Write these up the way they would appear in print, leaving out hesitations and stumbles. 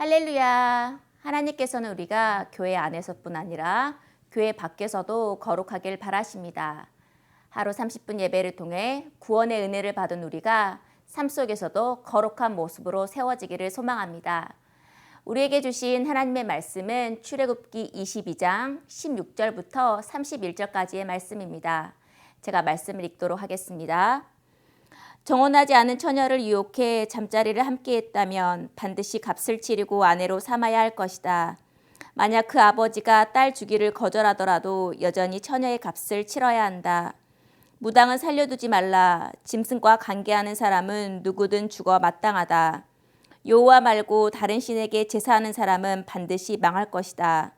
할렐루야! 하나님께서는 우리가 교회 안에서뿐 아니라 교회 밖에서도 거룩하길 바라십니다. 하루 30분 예배를 통해 구원의 은혜를 받은 우리가 삶 속에서도 거룩한 모습으로 세워지기를 소망합니다. 우리에게 주신 하나님의 말씀은 출애굽기 22장 16절부터 31절까지의 말씀입니다. 제가 말씀을 읽도록 하겠습니다. 정혼하지 않은 처녀를 유혹해 잠자리를 함께 했다면 반드시 값을 치르고 아내로 삼아야 할 것이다. 만약 그 아버지가 딸 주기를 거절하더라도 여전히 처녀의 값을 치러야 한다. 무당은 살려두지 말라. 짐승과 관계하는 사람은 누구든 죽어 마땅하다. 여호와 말고 다른 신에게 제사하는 사람은 반드시 망할 것이다.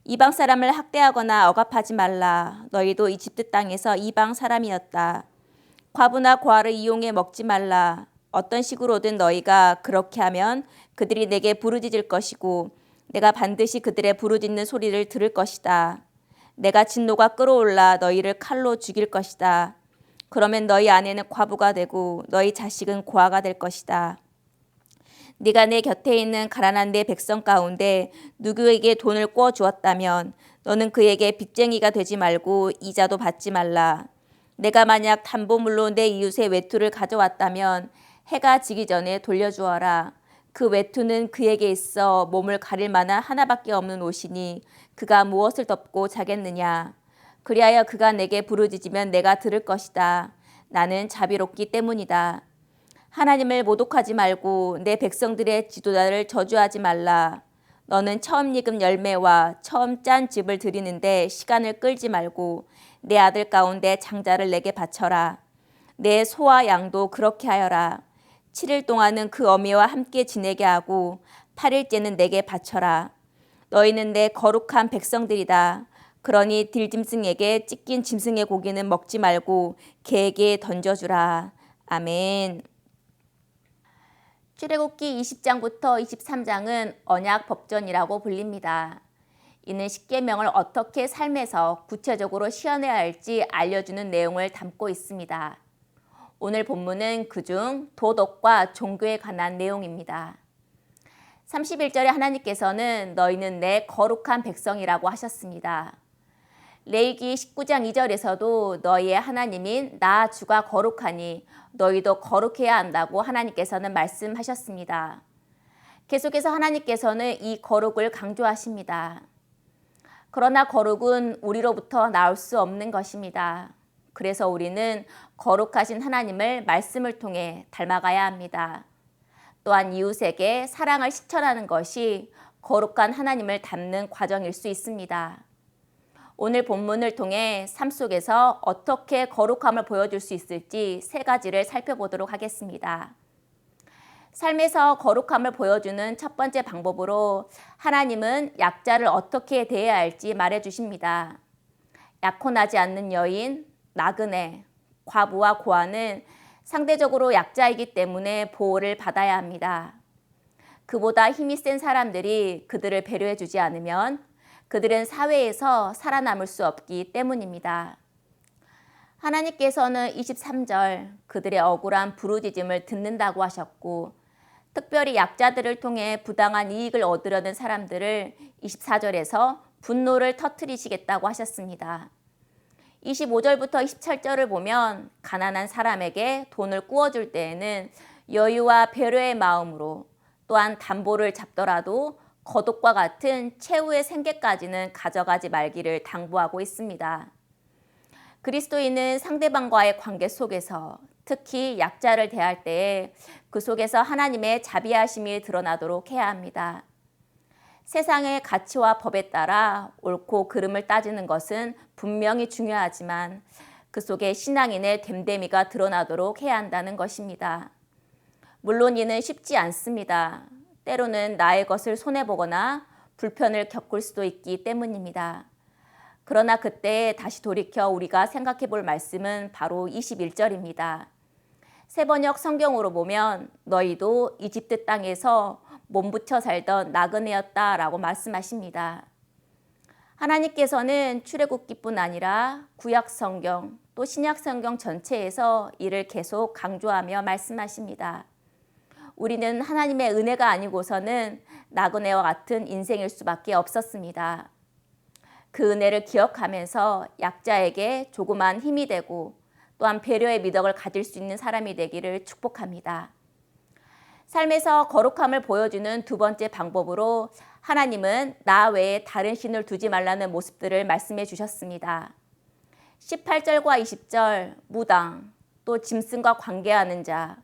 이방 사람을 학대하거나 억압하지 말라. 너희도 이집트 땅에서 이방 사람이었다. 과부나 고아를 이용해 먹지 말라. 어떤 식으로든 너희가 그렇게 하면 그들이 내게 부르짖을 것이고 내가 반드시 그들의 부르짖는 소리를 들을 것이다. 내가 진노가 끓어올라 너희를 칼로 죽일 것이다. 그러면 너희 아내는 과부가 되고 너희 자식은 고아가 될 것이다. 네가 내 곁에 있는 가난한 내 백성 가운데 누구에게 돈을 꿔 주었다면 너는 그에게 빚쟁이가 되지 말고 이자도 받지 말라. 내가 만약 담보물로 내 이웃의 외투를 가져왔다면 해가 지기 전에 돌려주어라. 그 외투는 그에게 있어 몸을 가릴 만한 하나밖에 없는 옷이니 그가 무엇을 덮고 자겠느냐. 그리하여 그가 내게 부르짖으면 내가 들을 것이다. 나는 자비롭기 때문이다. 하나님을 모독하지 말고 내 백성들의 지도자를 저주하지 말라. 너는 처음 익은 열매와 처음 짠 즙을 드리는데 시간을 끌지 말고 내 아들 가운데 장자를 내게 바쳐라. 내 소와 양도 그렇게 하여라. 7일 동안은 그 어미와 함께 지내게 하고 8일째는 내게 바쳐라. 너희는 내 거룩한 백성들이다. 그러니 들짐승에게 찢긴 짐승의 고기는 먹지 말고 개에게 던져주라. 아멘. 출애굽기 20장부터 23장은 언약 법전이라고 불립니다. 이는 십계명을 어떻게 삶에서 구체적으로 시현해야 할지 알려주는 내용을 담고 있습니다. 오늘 본문은 그중 도덕과 종교에 관한 내용입니다. 31절에 하나님께서는 너희는 내 거룩한 백성이라고 하셨습니다. 레위기 19장 2절에서도 너희의 하나님인 나 주가 거룩하니 너희도 거룩해야 한다고 하나님께서는 말씀하셨습니다. 계속해서 하나님께서는 이 거룩을 강조하십니다. 그러나 거룩은 우리로부터 나올 수 없는 것입니다. 그래서 우리는 거룩하신 하나님을 말씀을 통해 닮아가야 합니다. 또한 이웃에게 사랑을 실천하는 것이 거룩한 하나님을 닮는 과정일 수 있습니다. 오늘 본문을 통해 삶 속에서 어떻게 거룩함을 보여줄 수 있을지 세 가지를 살펴보도록 하겠습니다. 삶에서 거룩함을 보여주는 첫 번째 방법으로 하나님은 약자를 어떻게 대해야 할지 말해주십니다. 약혼하지 않는 여인, 나그네, 과부와 고아는 상대적으로 약자이기 때문에 보호를 받아야 합니다. 그보다 힘이 센 사람들이 그들을 배려해주지 않으면 그들은 사회에서 살아남을 수 없기 때문입니다. 하나님께서는 23절 그들의 억울한 부르짖음을 듣는다고 하셨고 특별히 약자들을 통해 부당한 이익을 얻으려는 사람들을 24절에서 분노를 터뜨리시겠다고 하셨습니다. 25절부터 27절을 보면 가난한 사람에게 돈을 꾸어줄 때에는 여유와 배려의 마음으로 또한 담보를 잡더라도 거독과 같은 최후의 생계까지는 가져가지 말기를 당부하고 있습니다. 그리스도인은 상대방과의 관계 속에서 특히 약자를 대할 때에 그 속에서 하나님의 자비하심이 드러나도록 해야 합니다. 세상의 가치와 법에 따라 옳고 그름을 따지는 것은 분명히 중요하지만 그 속에 신앙인의 됨됨이가 드러나도록 해야 한다는 것입니다. 물론 이는 쉽지 않습니다. 때로는 나의 것을 손해보거나 불편을 겪을 수도 있기 때문입니다. 그러나 그때 다시 돌이켜 우리가 생각해 볼 말씀은 바로 21절입니다. 새번역 성경으로 보면 너희도 이집트 땅에서 몸부쳐 살던 나그네였다라고 말씀하십니다. 하나님께서는 출애굽기뿐 아니라 구약 성경 또 신약 성경 전체에서 이를 계속 강조하며 말씀하십니다. 우리는 하나님의 은혜가 아니고서는 나그네와 같은 인생일 수밖에 없었습니다. 그 은혜를 기억하면서 약자에게 조그만 힘이 되고 또한 배려의 미덕을 가질 수 있는 사람이 되기를 축복합니다. 삶에서 거룩함을 보여주는 두 번째 방법으로 하나님은 나 외에 다른 신을 두지 말라는 모습들을 말씀해 주셨습니다. 18절과 20절 무당, 또 짐승과 관계하는 자,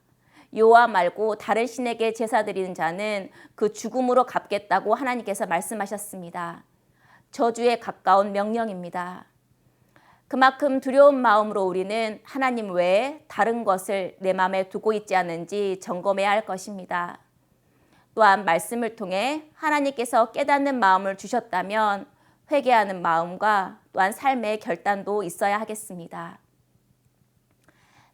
여호와 말고 다른 신에게 제사 드리는 자는 그 죽음으로 갚겠다고 하나님께서 말씀하셨습니다. 저주에 가까운 명령입니다. 그만큼 두려운 마음으로 우리는 하나님 외에 다른 것을 내 마음에 두고 있지 않은지 점검해야 할 것입니다. 또한 말씀을 통해 하나님께서 깨닫는 마음을 주셨다면 회개하는 마음과 또한 삶의 결단도 있어야 하겠습니다.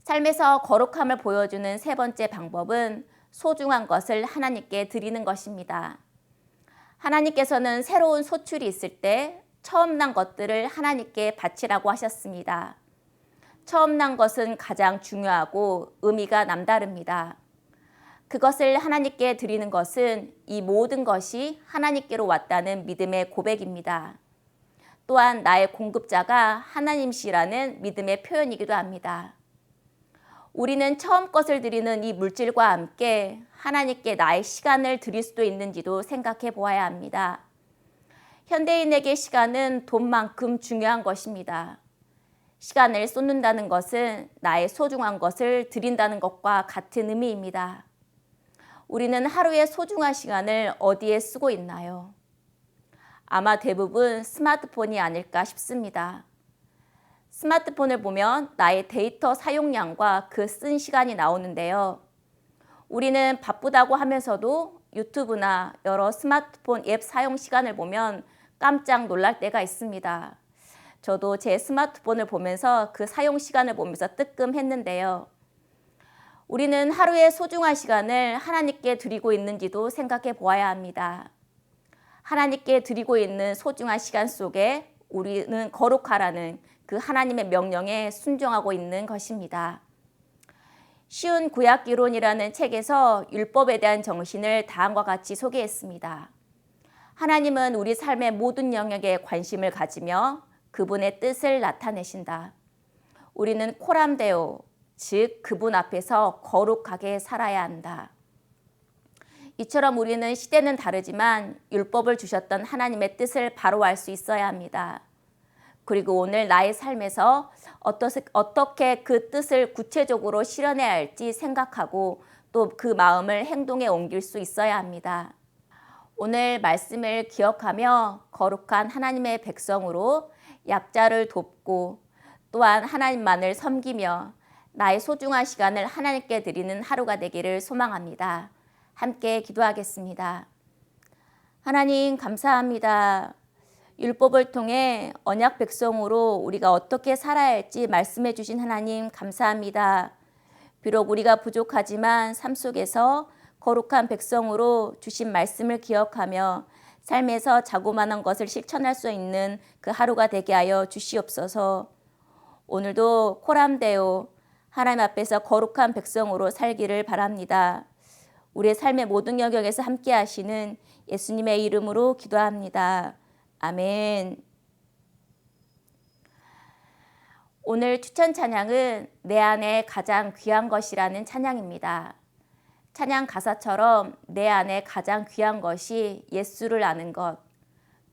삶에서 거룩함을 보여주는 세 번째 방법은 소중한 것을 하나님께 드리는 것입니다. 하나님께서는 새로운 소출이 있을 때 처음 난 것들을 하나님께 바치라고 하셨습니다. 처음 난 것은 가장 중요하고 의미가 남다릅니다. 그것을 하나님께 드리는 것은 이 모든 것이 하나님께로 왔다는 믿음의 고백입니다. 또한 나의 공급자가 하나님이시라는 믿음의 표현이기도 합니다. 우리는 처음 것을 드리는 이 물질과 함께 하나님께 나의 시간을 드릴 수도 있는지도 생각해 보아야 합니다. 현대인에게 시간은 돈만큼 중요한 것입니다. 시간을 쏟는다는 것은 나의 소중한 것을 드린다는 것과 같은 의미입니다. 우리는 하루의 소중한 시간을 어디에 쓰고 있나요? 아마 대부분 스마트폰이 아닐까 싶습니다. 스마트폰을 보면 나의 데이터 사용량과 그 쓴 시간이 나오는데요. 우리는 바쁘다고 하면서도 유튜브나 여러 스마트폰 앱 사용 시간을 보면 깜짝 놀랄 때가 있습니다. 저도 제 스마트폰을 보면서 그 사용 시간을 보면서 뜨끔했는데요. 우리는 하루의 소중한 시간을 하나님께 드리고 있는지도 생각해 보아야 합니다. 하나님께 드리고 있는 소중한 시간 속에 우리는 거룩하라는 그 하나님의 명령에 순종하고 있는 것입니다. 쉬운 구약이론이라는 책에서 율법에 대한 정신을 다음과 같이 소개했습니다. 하나님은 우리 삶의 모든 영역에 관심을 가지며 그분의 뜻을 나타내신다. 우리는 코람데오, 즉 그분 앞에서 거룩하게 살아야 한다. 이처럼 우리는 시대는 다르지만 율법을 주셨던 하나님의 뜻을 바로 알 수 있어야 합니다. 그리고 오늘 나의 삶에서 어떻게 그 뜻을 구체적으로 실현해야 할지 생각하고 또 그 마음을 행동에 옮길 수 있어야 합니다. 오늘 말씀을 기억하며 거룩한 하나님의 백성으로 약자를 돕고 또한 하나님만을 섬기며 나의 소중한 시간을 하나님께 드리는 하루가 되기를 소망합니다. 함께 기도하겠습니다. 하나님 감사합니다. 율법을 통해 언약 백성으로 우리가 어떻게 살아야 할지 말씀해 주신 하나님 감사합니다. 비록 우리가 부족하지만 삶 속에서 거룩한 백성으로 주신 말씀을 기억하며 삶에서 자고만한 것을 실천할 수 있는 그 하루가 되게 하여 주시옵소서. 오늘도 코람데오 하나님 앞에서 거룩한 백성으로 살기를 바랍니다. 우리의 삶의 모든 영역에서 함께 하시는 예수님의 이름으로 기도합니다. 아멘. 오늘 추천 찬양은 내 안에 가장 귀한 것이라는 찬양입니다. 찬양 가사처럼 내 안에 가장 귀한 것이 예수를 아는 것,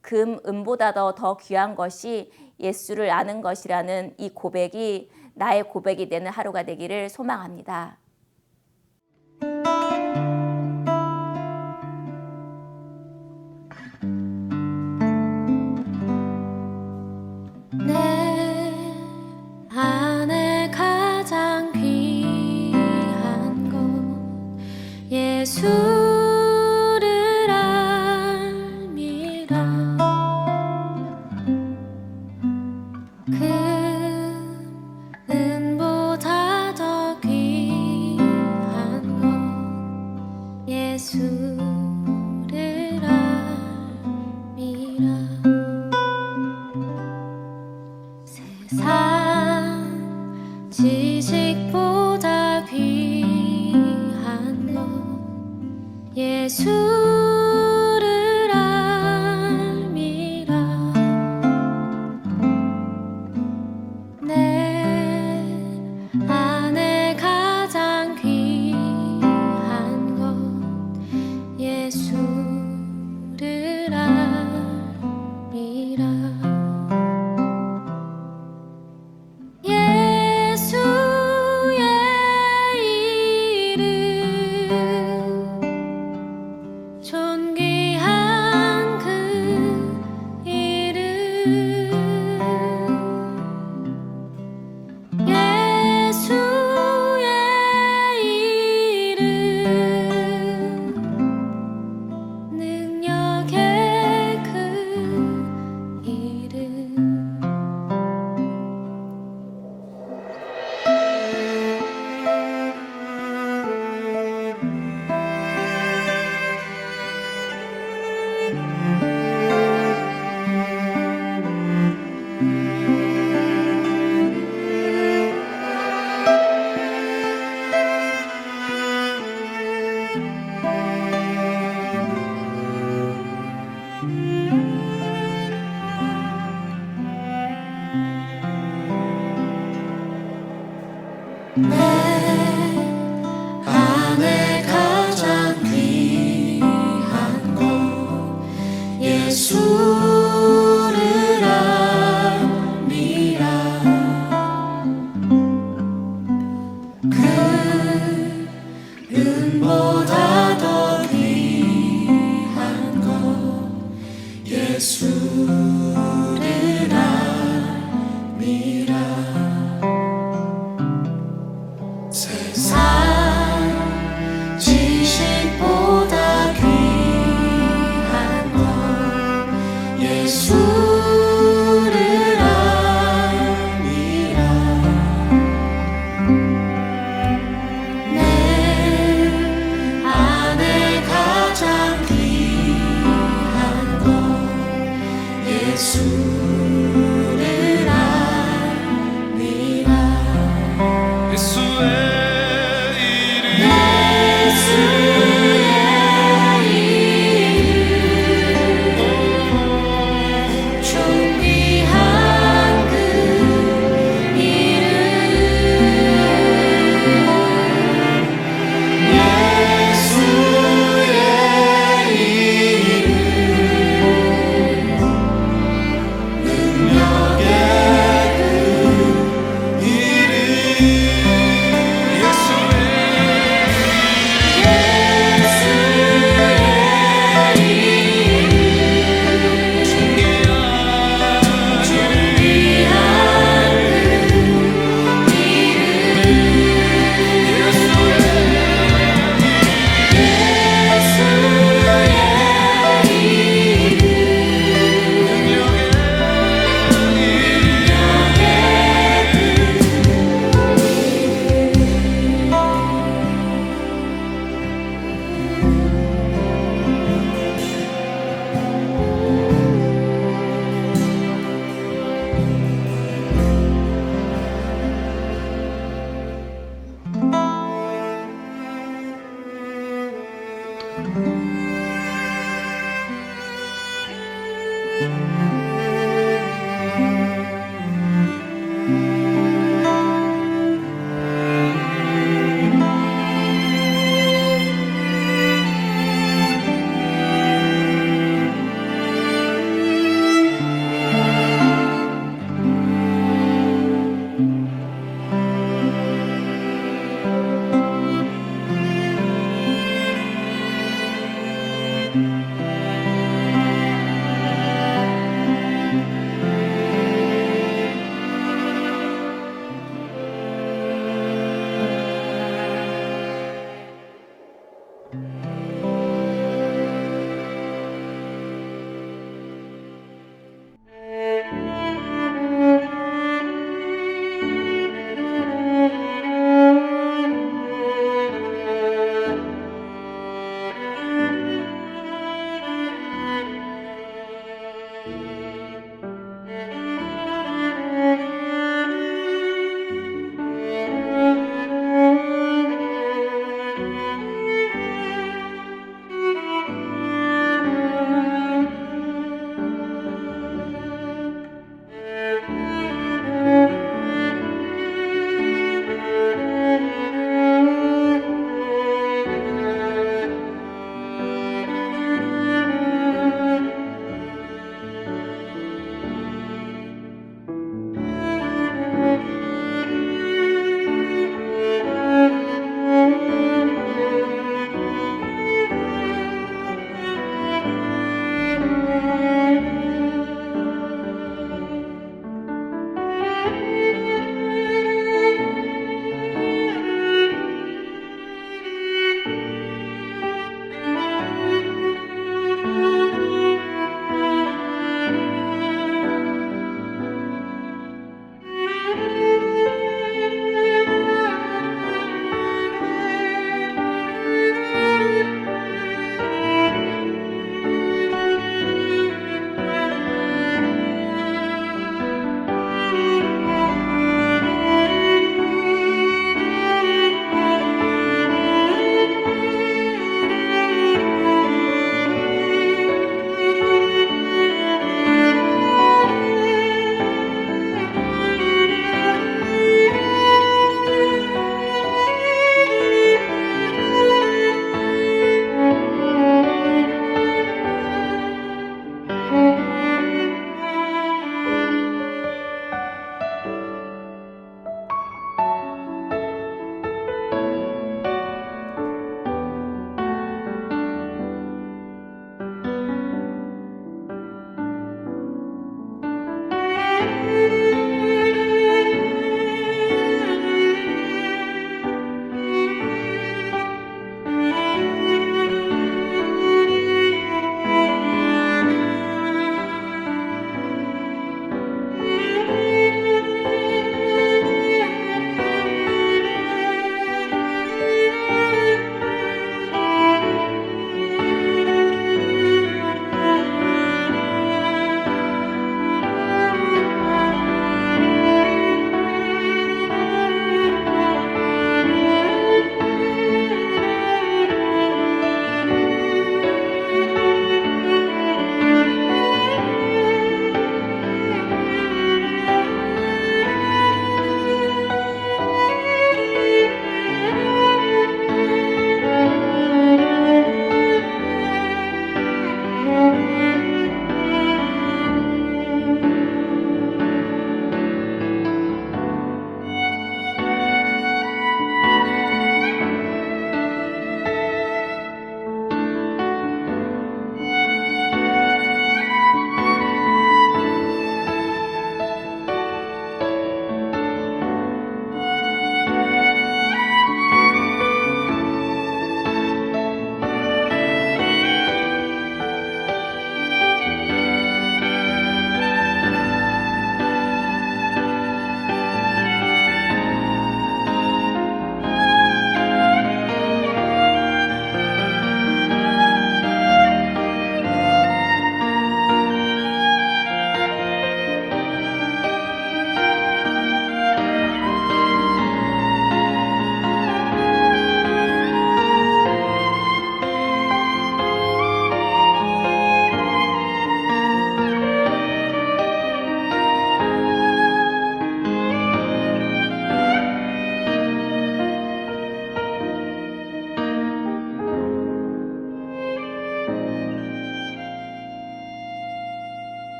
금, 은보다 더 귀한 것이 예수를 아는 것이라는 이 고백이 나의 고백이 되는 하루가 되기를 소망합니다. 예수를 알미라. 금은보다 더 귀한 것 예수를 알미라. 세상 지식보다 귀한 것 예수